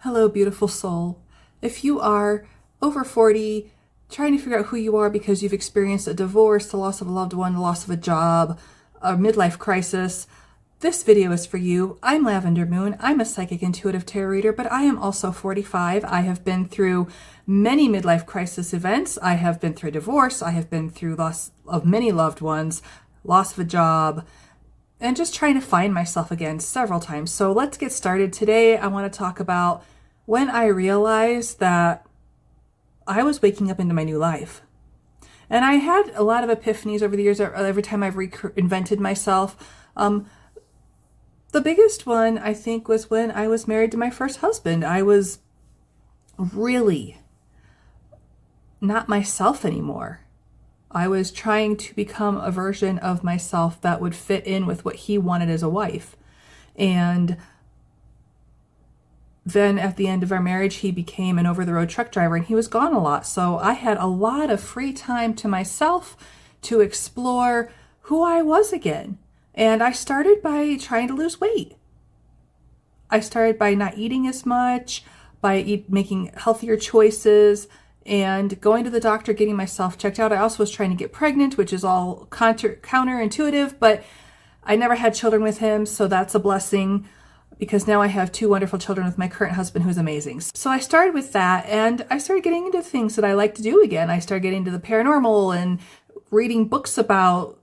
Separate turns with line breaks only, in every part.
Hello, beautiful soul. If you are over 40, trying to figure out who you are because you've experienced a divorce, the loss of a loved one, the loss of a job, a midlife crisis, this video is for you. I'm Lavender Moon. I'm a psychic intuitive tarot reader, but I am also 45. I have been through many midlife crisis events. I have been through divorce. I have been through loss of many loved ones, loss of a job, and just trying to find myself again several times. So let's get started. Today, I want to talk about when I realized that I was waking up into my new life. And I had a lot of epiphanies over the years, every time I've reinvented myself. The biggest one, I think, was when I was married to my first husband. I was really not myself anymore. I was trying to become a version of myself that would fit in with what he wanted as a wife. And then at the end of our marriage, he became an over-the-road truck driver and he was gone a lot. So I had a lot of free time to myself to explore who I was again. And I started by trying to lose weight. I started by not eating as much, by making healthier choices, and going to the doctor, getting myself checked out. I also was trying to get pregnant, which is all counterintuitive, but I never had children with him, so that's a blessing because now I have two wonderful children with my current husband, who's amazing. So I started with that, and I started getting into things that I like to do again. I started getting into the paranormal and reading books about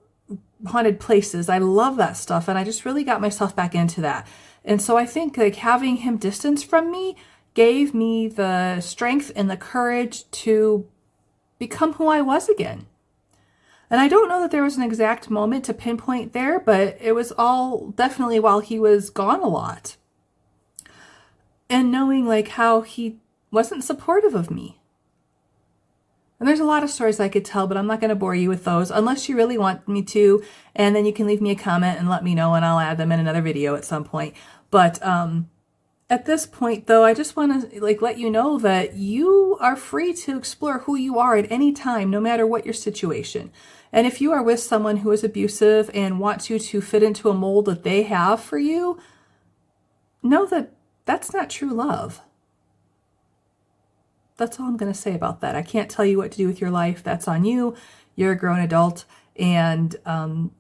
haunted places. I love that stuff, and I just really got myself back into that. And so I think like having him distance from me gave me the strength and the courage to become who I was again. And I don't know that there was an exact moment to pinpoint there, but it was all definitely while he was gone a lot. And knowing like how he wasn't supportive of me. And there's a lot of stories I could tell, but I'm not going to bore you with those unless you really want me to. And then you can leave me a comment and let me know, and I'll add them in another video at some point. But at this point, though, I just want to let you know that you are free to explore who you are at any time, no matter what your situation. And if you are with someone who is abusive and wants you to fit into a mold that they have for you, know that that's not true love. That's all I'm going to say about that. I can't tell you what to do with your life. That's on you. You're a grown adult. And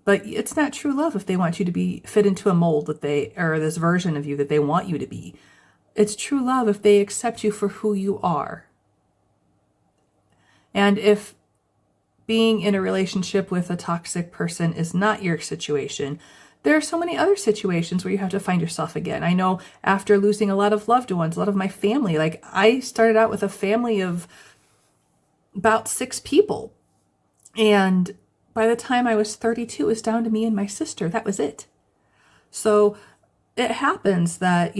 but it's not true love if they want you to fit into a mold that or this version of you that they want you to be. It's true love if they accept you for who you are. And if being in a relationship with a toxic person is not your situation, there are so many other situations where you have to find yourself again. I know after losing a lot of loved ones, a lot of my family, like I started out with a family of about 6 people. And by the time I was 32, it was down to me and my sister. That was it. So it happens that,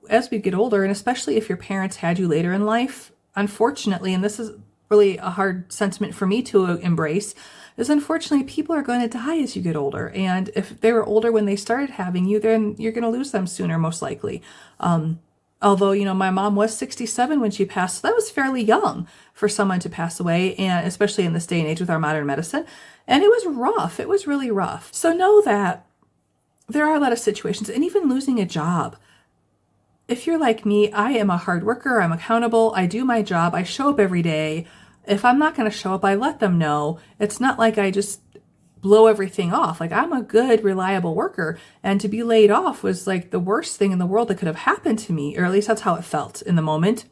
as we get older, and especially if your parents had you later in life, unfortunately, and this is really a hard sentiment for me to embrace, is unfortunately people are going to die as you get older. And if they were older when they started having you, then you're going to lose them sooner, most likely. Although, my mom was 67 when she passed, so that was fairly young for someone to pass away, and especially in this day and age with our modern medicine. And it was rough. It was really rough. So know that there are a lot of situations, and even losing a job. If you're like me, I am a hard worker. I'm accountable. I do my job. I show up every day. If I'm not going to show up, I let them know. It's not like I just blow everything off. Like I'm a good, reliable worker. And to be laid off was like the worst thing in the world that could have happened to me, or at least that's how it felt in the moment.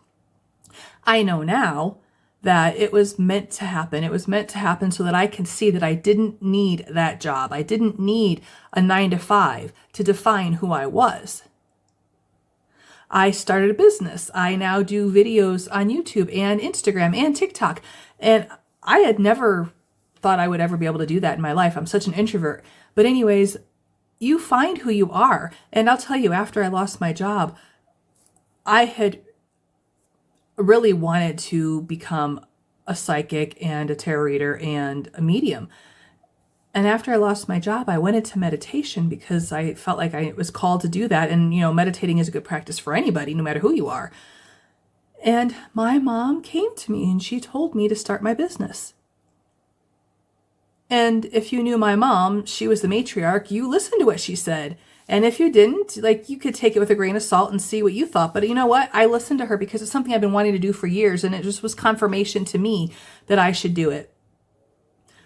I know now that it was meant to happen. It was meant to happen so that I can see that I didn't need that job. I didn't need a 9-to-5 to define who I was. I started a business. I now do videos on YouTube and Instagram and TikTok. And I had never thought I would ever be able to do that in my life. I'm such an introvert. But anyways, you find who you are. And I'll tell you, after I lost my job, I had really wanted to become a psychic and a tarot reader and a medium. And after I lost my job, I went into meditation because I felt like I was called to do that. And, meditating is a good practice for anybody, no matter who you are. And my mom came to me and she told me to start my business. And if you knew my mom, she was the matriarch. You listened to what she said. And if you didn't, like, you could take it with a grain of salt and see what you thought. But you know what? I listened to her because it's something I've been wanting to do for years, and it just was confirmation to me that I should do it.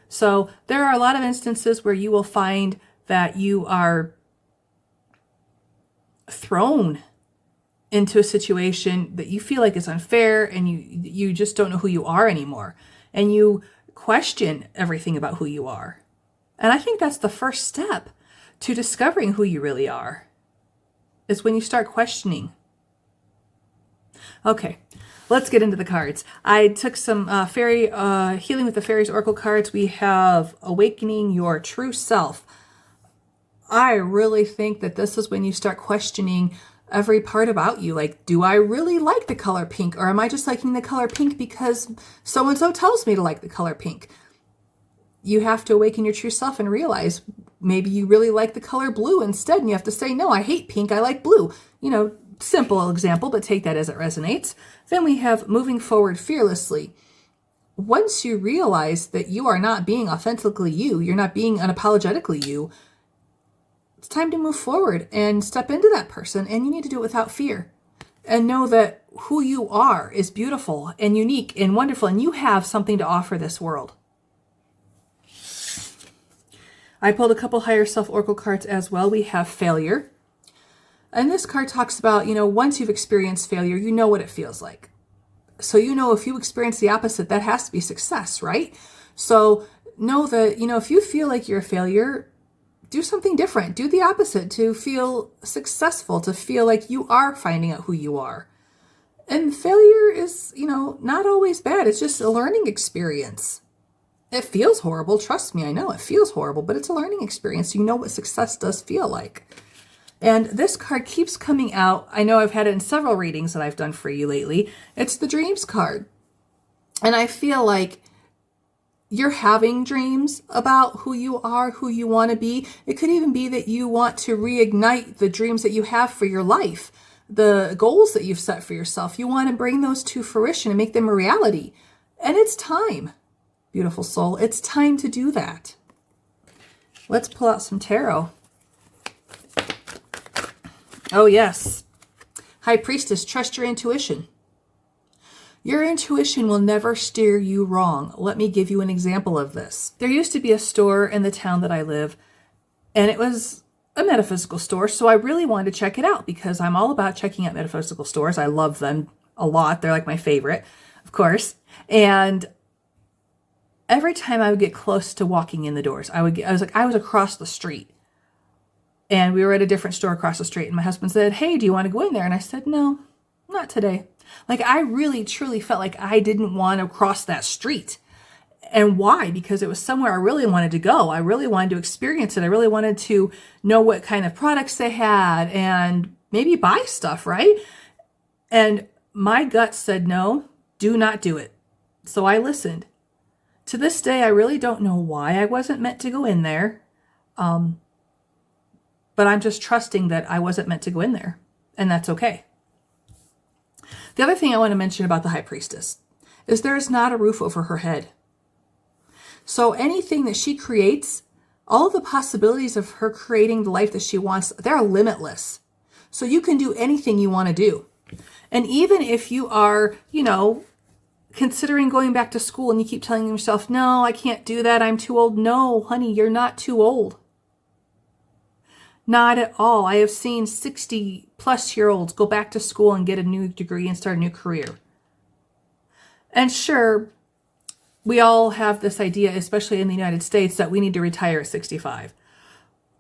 So there are a lot of instances where you will find that you are thrown into a situation that you feel like is unfair, and you just don't know who you are anymore. And you question everything about who you are. And I think that's the first step to discovering who you really are, is when you start questioning. Okay, let's get into the cards. I took some fairy Healing with the Fairies Oracle cards. We have Awakening Your True Self. I really think that this is when you start questioning every part about you. Like, do I really like the color pink? Or am I just liking the color pink because so-and-so tells me to like the color pink? You have to awaken your true self and realize maybe you really like the color blue instead. And you have to say, no, I hate pink. I like blue. You know, simple example, but take that as it resonates. Then we have Moving Forward Fearlessly. Once you realize that you are not being authentically you, you're not being unapologetically you, it's time to move forward and step into that person, and you need to do it without fear. And know that who you are is beautiful and unique and wonderful, and you have something to offer this world. I pulled a couple Higher Self Oracle cards as well. We have Failure. And this card talks about, once you've experienced failure, you know what it feels like. So if you experience the opposite, that has to be success, right? So know that, if you feel like you're a failure, do something different. Do the opposite to feel successful, to feel like you are finding out who you are. And failure is, not always bad. It's just a learning experience. It feels horrible. Trust me, I know it feels horrible, but it's a learning experience. You know what success does feel like. And this card keeps coming out. I know I've had it in several readings that I've done for you lately. It's the Dreams card. And I feel like you're having dreams about who you are, who you want to be. It could even be that you want to reignite the dreams that you have for your life, the goals that you've set for yourself. You want to bring those to fruition and make them a reality. And it's time, beautiful soul. It's time to do that. Let's pull out some tarot. Oh, yes. High Priestess, trust your intuition. Your intuition will never steer you wrong. Let me give you an example of this. There used to be a store in the town that I live, and it was a metaphysical store, so I really wanted to check it out because I'm all about checking out metaphysical stores. I love them a lot. They're like my favorite, of course. And every time I would get close to walking in the doors, I was across the street. And we were at a different store across the street, and my husband said, hey, do you want to go in there? And I said, no, not today. Like, I really, truly felt like I didn't want to cross that street. And why? Because it was somewhere I really wanted to go. I really wanted to experience it. I really wanted to know what kind of products they had and maybe buy stuff, right? And my gut said, no, do not do it. So I listened. To this day, I really don't know why I wasn't meant to go in there. But I'm just trusting that I wasn't meant to go in there. And that's okay. The other thing I want to mention about the High Priestess is there is not a roof over her head. So anything that she creates, all of the possibilities of her creating the life that she wants, they're limitless. So you can do anything you want to do. And even if you are, considering going back to school and you keep telling yourself, no, I can't do that, I'm too old. No, honey, you're not too old. Not at all. I have seen 60-plus-year-olds go back to school and get a new degree and start a new career. And sure, we all have this idea, especially in the United States, that we need to retire at 65.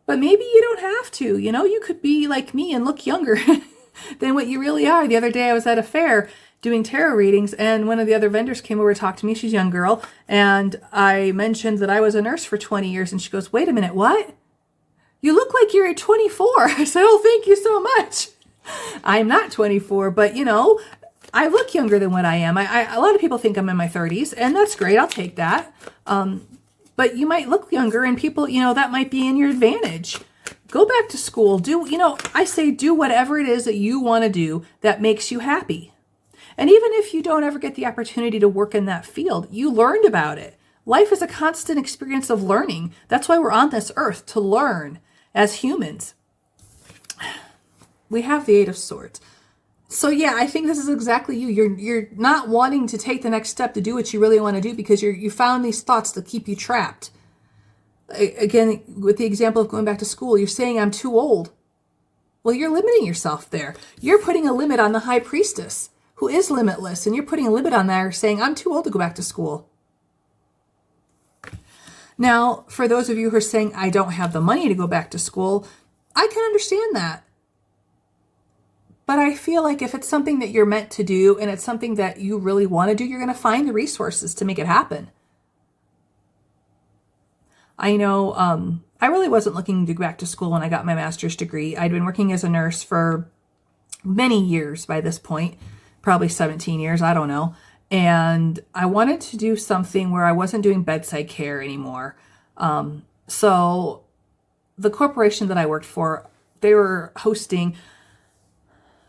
But maybe you don't have to. You could be like me and look younger than what you really are. The other day I was at a fair doing tarot readings, and one of the other vendors came over to talk to me. She's a young girl. And I mentioned that I was a nurse for 20 years. And she goes, wait a minute, what? You look like you're at 24. I said, oh, thank you so much. I'm not 24, but I look younger than what I am. A lot of people think I'm in my 30s, and that's great. I'll take that. But you might look younger, and people, that might be in your advantage. Go back to school. I say do whatever it is that you want to do that makes you happy. And even if you don't ever get the opportunity to work in that field, you learned about it. Life is a constant experience of learning. That's why we're on this earth, to learn as humans. we have the Eight of Swords. So yeah, I think this is exactly you. You're not wanting to take the next step to do what you really want to do because you found these thoughts that keep you trapped. Again, with the example of going back to school, you're saying I'm too old. Well, you're limiting yourself there. You're putting a limit on the High Priestess, who is limitless, and you're putting a limit on that, saying I'm too old to go back to school. Now, for those of you who are saying I don't have the money to go back to school, I can understand that. But I feel like if it's something that you're meant to do and it's something that you really want to do, you're going to find the resources to make it happen. I know I really wasn't looking to go back to school when I got my master's degree. I'd been working as a nurse for many years by this point, probably 17 years, I don't know. And I wanted to do something where I wasn't doing bedside care anymore. So the corporation that I worked for, they were hosting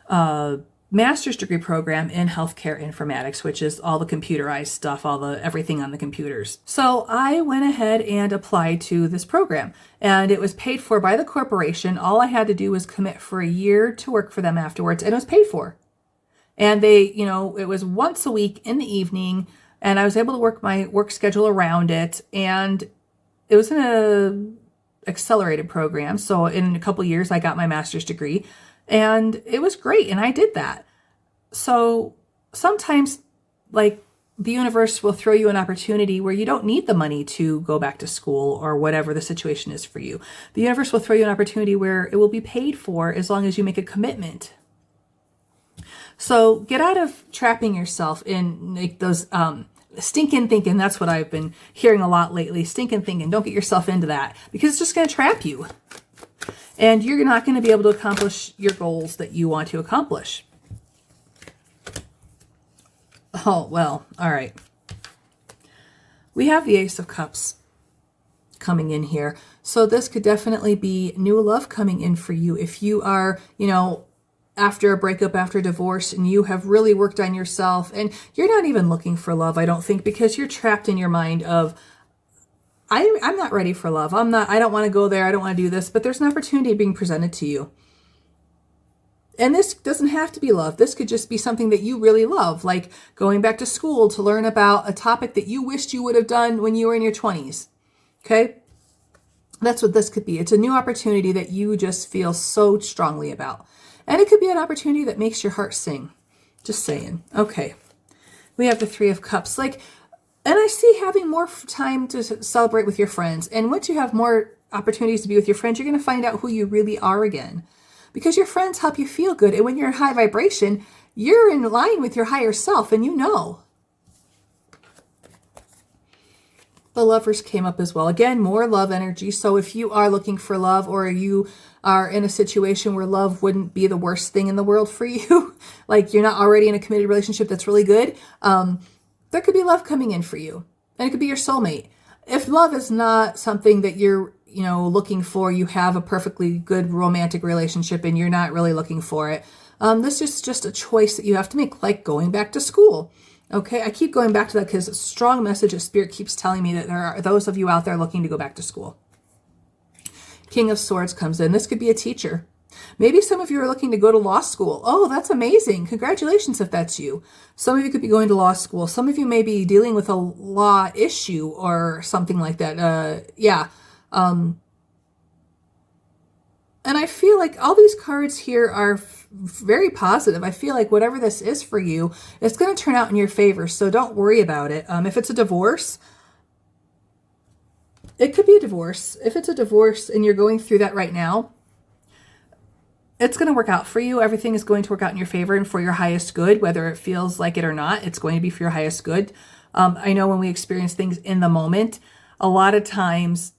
a master's degree program in healthcare informatics, which is all the computerized stuff, everything on the computers. So I went ahead and applied to this program, and it was paid for by the corporation. All I had to do was commit for a year to work for them afterwards, and it was paid for. And they, it was once a week in the evening, and I was able to work my work schedule around it. And it was in a accelerated program. So in a couple years, I got my master's degree, and it was great. And I did that. So sometimes, like, the universe will throw you an opportunity where you don't need the money to go back to school or whatever the situation is for you. The universe will throw you an opportunity where it will be paid for as long as you make a commitment. So get out of trapping yourself in like those stinking thinking. That's what I've been hearing a lot lately. Stinking thinking. Don't get yourself into that because it's just going to trap you. And you're not going to be able to accomplish your goals that you want to accomplish. Oh, well, all right. We have the Ace of Cups coming in here. So this could definitely be new love coming in for you. If you are, after a breakup, after a divorce, and you have really worked on yourself, and you're not even looking for love, I don't think, because you're trapped in your mind of, I'm not ready for love. I don't want to go there. I don't want to do this, but there's an opportunity being presented to you. And this doesn't have to be love. This could just be something that you really love, like going back to school to learn about a topic that you wished you would have done when you were in your 20s. Okay? That's what this could be. It's a new opportunity that you just feel so strongly about. And it could be an opportunity that makes your heart sing. Just saying. Okay. We have the Three of Cups. And I see having more time to celebrate with your friends. And once you have more opportunities to be with your friends, you're going to find out who you really are again. Because your friends help you feel good. And when you're in high vibration, you're in line with your higher self, and you know. The Lovers came up as well. Again, more love energy. So if you are looking for love, or you are in a situation where love wouldn't be the worst thing in the world for you, like you're not already in a committed relationship that's really good, there could be love coming in for you. And it could be your soulmate. If love is not something that you're, looking for, you have a perfectly good romantic relationship and you're not really looking for it, this is just a choice that you have to make, like going back to school. Okay, I keep going back to that because a strong message of Spirit keeps telling me that there are those of you out there looking to go back to school. King of Swords comes in. This could be a teacher. Maybe some of you are looking to go to law school. Oh, that's amazing. Congratulations if that's you. Some of you could be going to law school. Some of you may be dealing with a law issue or something like that. And I feel like all these cards here are very positive. I feel like whatever this is for you, it's going to turn out in your favor. So don't worry about it. If it's a divorce, it could be a divorce. If it's a divorce and you're going through that right now, it's going to work out for you. Everything is going to work out in your favor and for your highest good, whether it feels like it or not. It's going to be for your highest good. I know when we experience things in the moment, a lot of times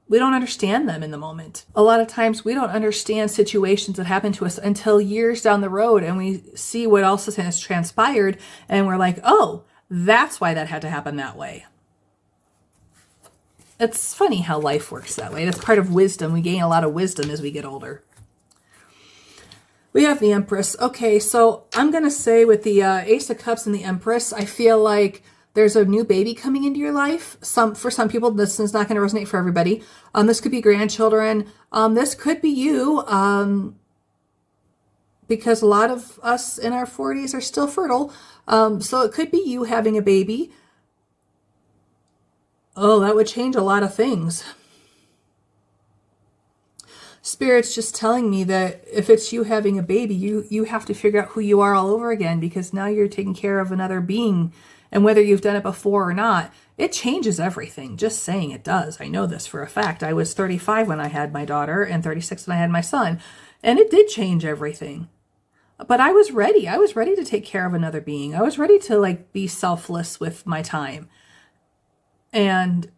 we don't understand them in the moment. A lot of times we don't understand situations that happen to us until years down the road, and we see what else has transpired and we're like, oh, that's why that had to happen that way. It's funny how life works that way. That's part of wisdom. We gain a lot of wisdom as we get older. We have the Empress. Okay, so I'm going to say with the Ace of Cups and the Empress, I feel like there's a new baby coming into your life. For some people, this is not going to resonate for everybody. This could be grandchildren. This could be you. because a lot of us in our 40s are still fertile. So it could be you having a baby. Oh, that would change a lot of things. Spirit's just telling me that if it's you having a baby, you have to figure out who you are all over again, because now you're taking care of another being. And whether you've done it before or not, it changes everything. Just saying, it does. I know this for a fact. I was 35 when I had my daughter and 36 when I had my son. And it did change everything. But I was ready. I was ready to take care of another being. I was ready to like be selfless with my time. And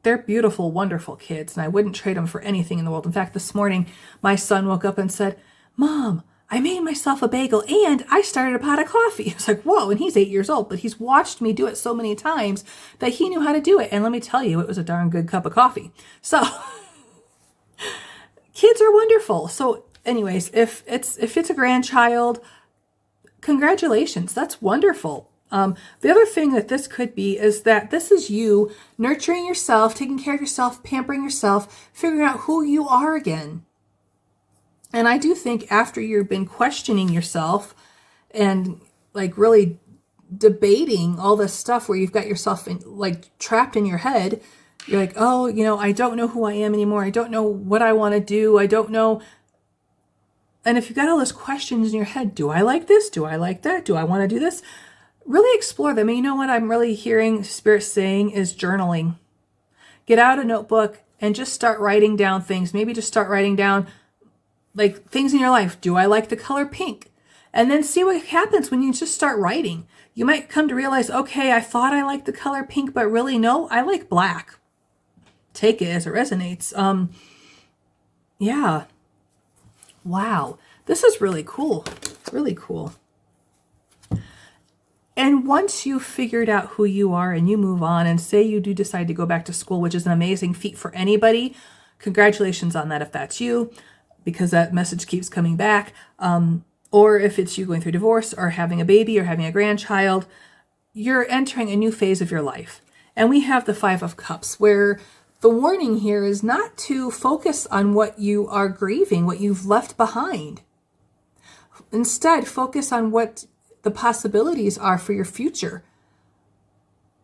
they're beautiful, wonderful kids, and I wouldn't trade them for anything in the world. In fact, this morning, my son woke up and said, "Mom, I made myself a bagel and I started a pot of coffee." I was like, whoa, and he's 8 years old, but he's watched me do it so many times that he knew how to do it. And let me tell you, it was a darn good cup of coffee. So kids are wonderful. So anyways, if it's a grandchild, congratulations. That's wonderful. The other thing that this could be is that this is you nurturing yourself, taking care of yourself, pampering yourself, figuring out who you are again. And I do think after you've been questioning yourself and like really debating all this stuff where you've got yourself like trapped in your head, you're like, oh, I don't know who I am anymore. I don't know what I want to do. I don't know. And if you've got all those questions in your head, do I like this? Do I like that? Do I want to do this? Really explore them. And you know what I'm really hearing Spirit saying is journaling. Get out a notebook and just start writing down things. Maybe just start writing down like things in your life. Do I like the color pink? And then see what happens when you just start writing. You might come to realize, okay, I thought I liked the color pink, but really no, I like black. Take it as it resonates. Yeah. Wow. This is really cool. Really cool. And once you've figured out who you are and you move on and say you do decide to go back to school, which is an amazing feat for anybody, congratulations on that if that's you, because that message keeps coming back. Or if it's you going through divorce or having a baby or having a grandchild, you're entering a new phase of your life. And we have the 5 of Cups, where the warning here is not to focus on what you are grieving, what you've left behind. Instead, focus on what the possibilities are for your future.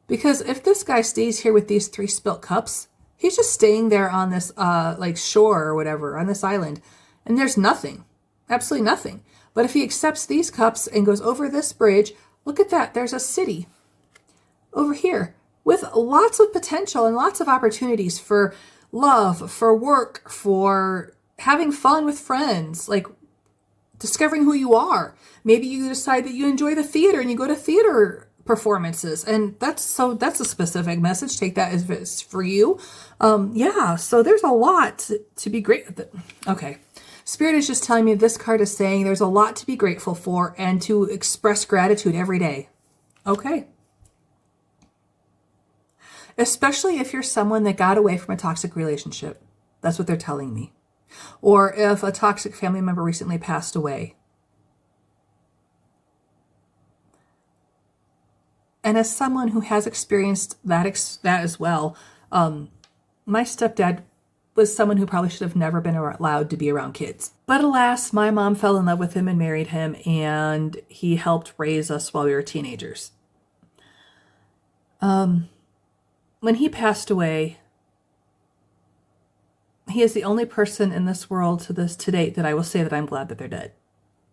Because if this guy stays here with these 3 spilt cups, he's just staying there on this like shore or whatever, on this island, and there's nothing, absolutely nothing. But if he accepts these cups and goes over this bridge, look at that, there's a city over here with lots of potential and lots of opportunities for love, for work, for having fun with friends, like discovering who you are. Maybe you decide that you enjoy the theater and you go to theater performances, and that's a specific message. Take that as it's for you. Yeah, so there's a lot to be great. Okay, Spirit is just telling me this card is saying there's a lot to be grateful for and to express gratitude every day. Okay. Especially if you're someone that got away from a toxic relationship. That's what they're telling me. Or if a toxic family member recently passed away. And as someone who has experienced that as well, my stepdad was someone who probably should have never been allowed to be around kids. But alas, my mom fell in love with him and married him, and he helped raise us while we were teenagers. When he passed away, he is the only person in this world to date that I will say that I'm glad that they're dead.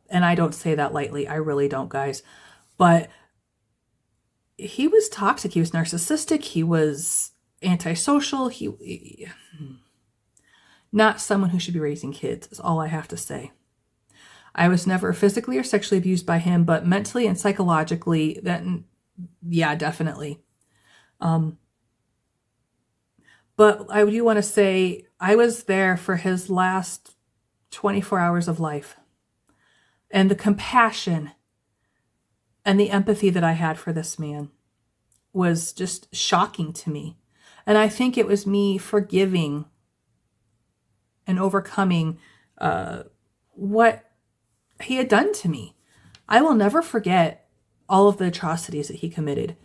And I don't say that lightly. I really don't, guys. But he was toxic. He was narcissistic. He was antisocial. He not someone who should be raising kids is all I have to say. I was never physically or sexually abused by him, but mentally and psychologically, yeah, definitely. But I do want to say I was there for his last 24 hours of life. And the compassion and the empathy that I had for this man was just shocking to me. And I think it was me forgiving and overcoming what he had done to me. I will never forget all of the atrocities that he committed.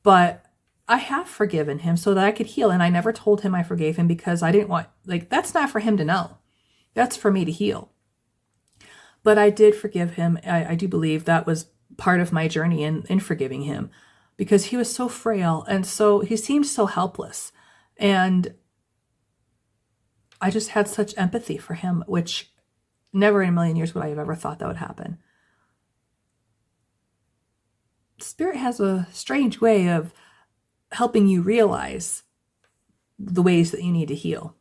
But I have forgiven him so that I could heal. And I never told him I forgave him because I didn't want, that's not for him to know. That's for me to heal. But I did forgive him. I do believe that was part of my journey in forgiving him, because he was so frail and so he seemed so helpless. And I just had such empathy for him, which never in a million years would I have ever thought that would happen. Spirit has a strange way of helping you realize the ways that you need to heal.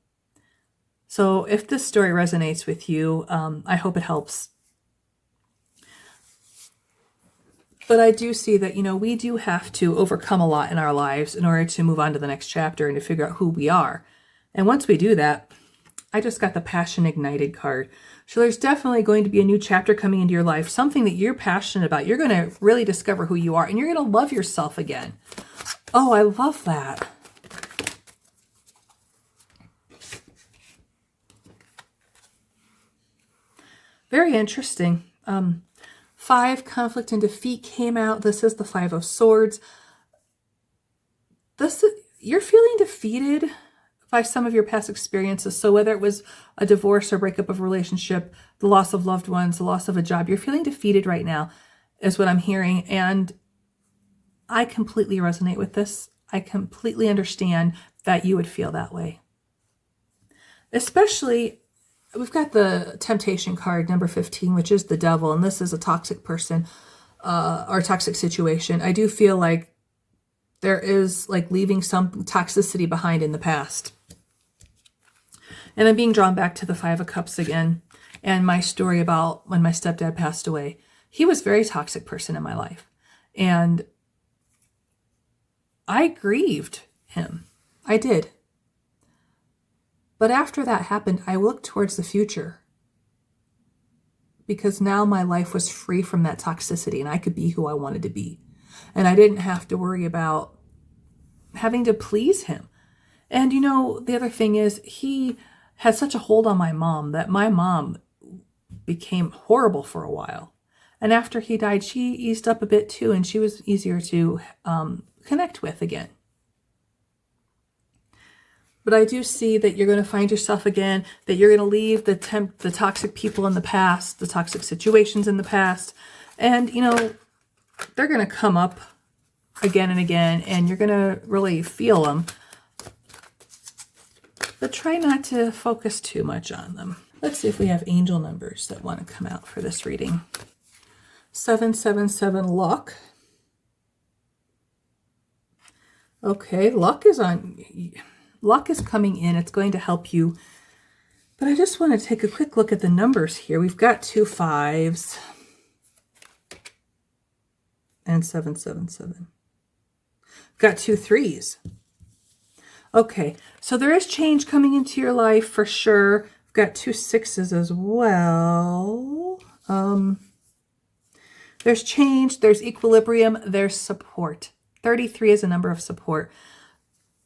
So if this story resonates with you, I hope it helps. But I do see that, we do have to overcome a lot in our lives in order to move on to the next chapter and to figure out who we are. And once we do that, I just got the Passion Ignited card. So there's definitely going to be a new chapter coming into your life, something that you're passionate about. You're going to really discover who you are, and you're going to love yourself again. Oh, I love that. Very interesting. 5, conflict and defeat came out. This is the 5 of Swords. You're feeling defeated by some of your past experiences. So whether it was a divorce or breakup of a relationship, the loss of loved ones, the loss of a job, you're feeling defeated right now is what I'm hearing. And I completely resonate with this. I completely understand that you would feel that way. Especially, we've got the temptation card, number 15, which is the devil. And this is a toxic person or toxic situation. I do feel like there is like leaving some toxicity behind in the past. And I'm being drawn back to the 5 of Cups again and my story about when my stepdad passed away. He was a very toxic person in my life. And I grieved him. I did. But after that happened, I looked towards the future, because now my life was free from that toxicity and I could be who I wanted to be. And I didn't have to worry about having to please him. And the other thing is, he had such a hold on my mom that my mom became horrible for a while. And after he died, she eased up a bit too, and she was easier to connect with again. But I do see that you're going to find yourself again, that you're going to leave the toxic people in the past, the toxic situations in the past. And, they're going to come up again and again, and you're going to really feel them. But try not to focus too much on them. Let's see if we have angel numbers that want to come out for this reading. 777, luck. Okay, luck is coming in. It's going to help you. But I just want to take a quick look at the numbers here. We've got 2 5s and 777. Got 2 3s. Okay, so there is change coming into your life for sure. We've got 2 6s as well. There's change, there's equilibrium, there's support. 33 is a number of support.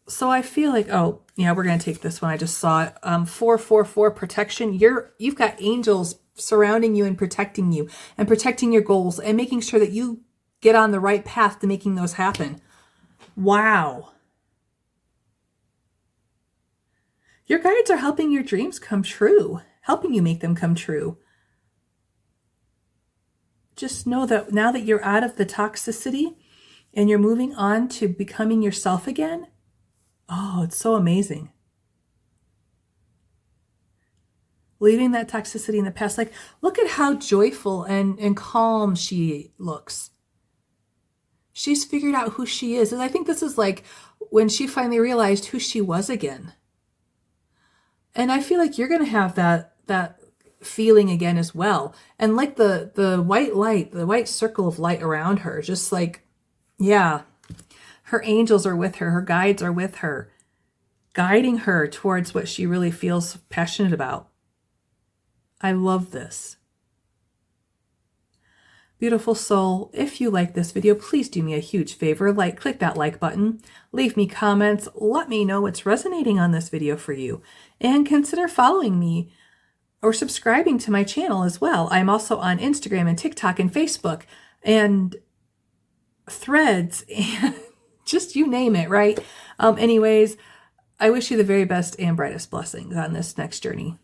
So I feel like, oh, yeah, we're going to take this one. I just saw it. 444, protection. You've got angels surrounding you and protecting your goals and making sure that you get on the right path to making those happen. Wow. Your guides are helping your dreams come true, helping you make them come true. Just know that now that you're out of the toxicity and you're moving on to becoming yourself again, oh, it's so amazing. Leaving that toxicity in the past. Like, look at how joyful and calm she looks. She's figured out who she is. And I think this is like when she finally realized who she was again. And I feel like you're going to have that feeling again as well. And like the white light, the white circle of light around her, just like, yeah, her angels are with her. Her guides are with her, guiding her towards what she really feels passionate about. I love this. Beautiful soul, if you like this video, please do me a huge favor. Click that like button, leave me comments, let me know what's resonating on this video for you, and consider following me or subscribing to my channel as well. I'm also on Instagram and TikTok and Facebook and Threads and just you name it, right? Anyways, I wish you the very best and brightest blessings on this next journey.